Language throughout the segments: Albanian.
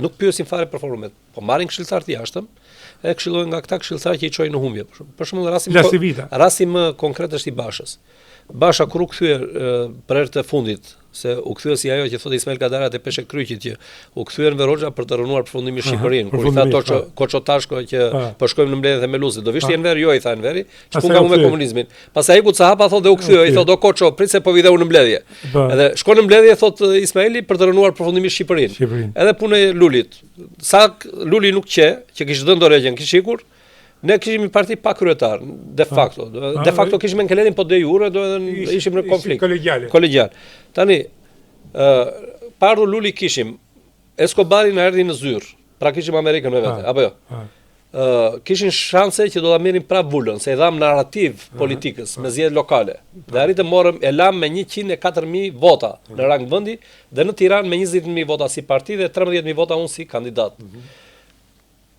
Nuk pyesin fare për forumet, po marrin këshilltar të jashtëm e këshillojnë nga këta këshilltar që i çojnë në humbje. Për shembull, rasti më konkret është i Bashës. Basha kur u kthye për herë të fundit, se u kthye si ajo që thotë Ismail Kadara te Peshë Kryqit që u kthyer në Verroxha për të rënuar përfundimisht Shqipërinë, kur i tha ato Koçotashko që po shkojmë në mbledhjet e Melusit, do vishte Enveri, jo i tha Enveri, çku nga me komunizmin. Pastaj iku Cahapa thotë dhe u kthye, i thotë do Koço, prit se po vi dhe unë në mbledhje. Edhe shkon në mbledhje thotë Ismaili për të rënuar përfundimisht Shqipërinë. Edhe puna e Lulit. Sa Luli nuk që kishte dhënë dorë gjën kish ikur. Ne kishim një parti pa kryetar, de facto. De facto kishim Enkeledin, po de jure do edhe ishim në konflikt. Kolegjial. Tani, pa ardhur Luli kishim Escobari na erdhi në zyrë, pra kishim Amerikën me vete, apo jo? Kishin shanse që do ta merrim prap Vulën, se i dham narrativ politikës me zgjedhje lokale. Dhe arritëm morëm Elam me 104.000 vota në rang vendi dhe në Tiranë me 20.000 vota si parti dhe 13.000 vota unë si kandidat.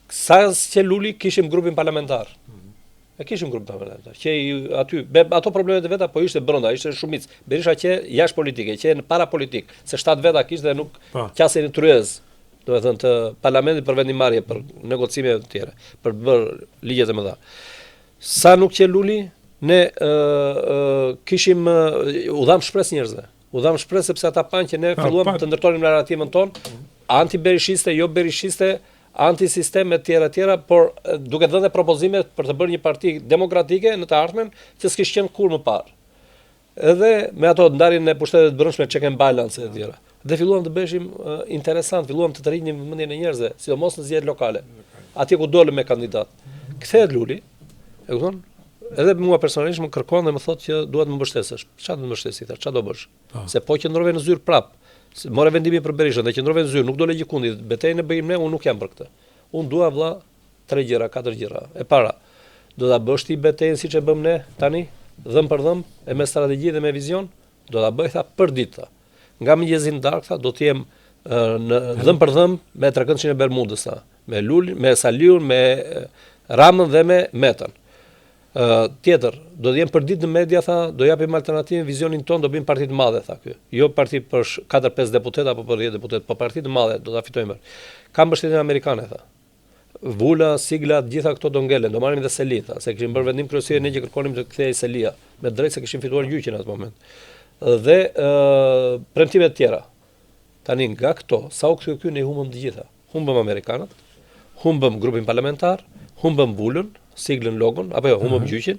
Sa që Luli kishim grupin parlamentar. E kishim grupin parlamentar. Që aty ato problemet e veta po ishte brenda, ishte shumicë. Berisha që jashtë politike, që në para politik, se 7 veta kishte dhe nuk qasin në tryez, do të thënë të parlamentit për vendimarrje, për negocime të tjera, për të bërë ligjet e mëdha. Sa nuk që Luli, ne kishim u dham shpresë njerëzve. U dham shpresë sepse ata panë që ne filluam të ndërtonim narrativën tonë anti-berishiste, jo berishiste, antisisteme tjera, por duke dhënë propozime për të bërë një parti demokratike në të ardhmen që s'kish qenë kur më parë. Edhe me ato ndarjen e pushtetet të brendshme, check and balance e tjera. Dhe filluam të bëheshim interesant, filluam të rrinim vëmendjen e njerëzve, sidomos në zgjedhjet lokale. Atje ku dolëm me kandidat. Kthehet Luli, e kupton? Edhe mua personalisht më kërkon dhe më thotë që duhet më mbështesësh. Çfarë do të mbështesi tha? Çfarë do bësh? Se po qëndrove në zyrë prap. Morë vendimin për Berishën dhe qëndrove në zyrë, nuk dole gjikundi, betejën e bëjmë ne, unë nuk jam për këtë. Unë dua vlla 3 gjëra, 4 gjëra. E para, do ta bësh ti betejën siç e bëm ne tani, dhëm për dhëm, e me strategji dhe me vizion, do ta bëj tha për ditë. Nga mëngjesi në darkë tha, do të jem në dhëm për dhëm me trekëndshën e Bermudës tha, me Lulin, me Saliun, me Ramën dhe me Metën. Tjetër, do të jem për ditë në media tha, do japim alternativën, vizionin ton, do bëjmë parti të madhe tha ky. Jo parti për 4-5 deputet apo për 10 deputet, po parti të madhe, do ta fitojmë. Ka mbështetjen amerikane tha. Vula, sigla, gjitha këto do ngelen, do marrim dhe Seli tha, se kishim bërë vendim kryesor ne që kërkonim të kthehej Selia, me drejt se kishim fituar gjyqin në atë moment. Dhe premtime të tjera. Tani nga këto, sa u kthye ky ne humbëm të gjitha. Humbëm amerikanët, humbëm grupin parlamentar, humbëm Vulën, siglën logon, apo jo, humbëm gjyqin,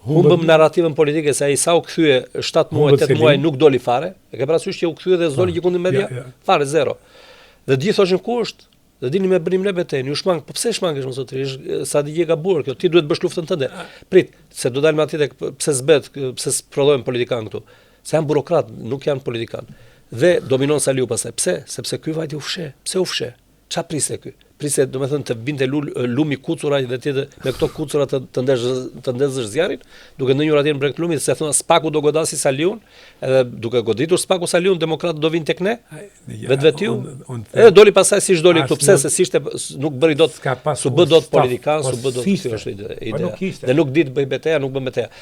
humbëm narrativën politike se ai sa u kthye 7 muaj, 8 muaj nuk doli fare. E ke parasysh që u kthye dhe s'doli gjikundi media? Fare zero. Dhe gjithë thoshin ku është? Dhe dini me bënim ne betejën, ju shmang, po pse shmangesh më sotri? Sa dije gabuar kjo, ti duhet bësh luftën tënde. Prit, se do dalim atje tek pse s'bet, pse s'prodhojnë politikan këtu. Se janë burokrat, nuk janë politikan. Dhe dominon Saliu pastaj. Pse? Sepse ky vajti u fshe. Pse u fshe? Ç'a priste ky? Priste, do të thënë të vinte lumi kucura dhe ti me këto kucura të ndezësh zjarrin, duke ndënjur atje në breg të lumit se thonë spaku do godasi Saliun, edhe duke goditur spaku Saliun, demokratët do vinë tek ne. Vetvetiu. Edhe doli pastaj siç doli këtu, pse se ishte nuk bëri dot, su bë dot politikan, su bë dot kjo është ide. Dhe nuk di të bëj beteja, nuk bën beteja.